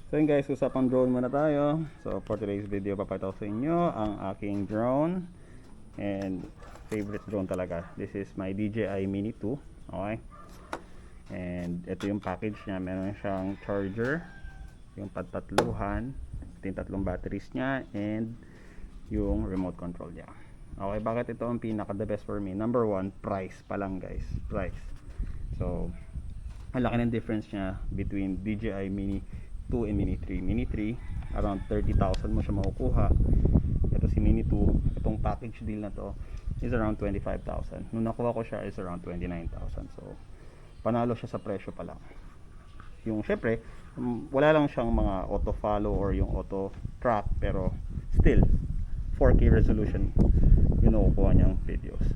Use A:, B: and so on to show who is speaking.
A: So yun guys, usapang drone muna tayo. So for today's video, papakita ko sa inyo ang aking drone and favorite drone talaga. This is my DJI Mini 2. Okay, and ito yung package niya. Meron siyang charger, yung patatluhan, ito yung tatlong batteries niya, and yung remote control niya. Okay, bakit ito ang pinaka the best for me? Number one, price pa lang guys, price. So ang laki ng difference niya between DJI Mini 2 and Mini 3. Mini 3 around 30,000 mo siya makukuha. Ito si Mini 2, itong package deal na to is around 25,000. Nung nakuha ko siya is around 29,000. So panalo siya sa presyo pa lang. Yung syempre wala lang siyang mga auto follow or yung auto track, pero still 4K resolution yung nakukuha niyang videos.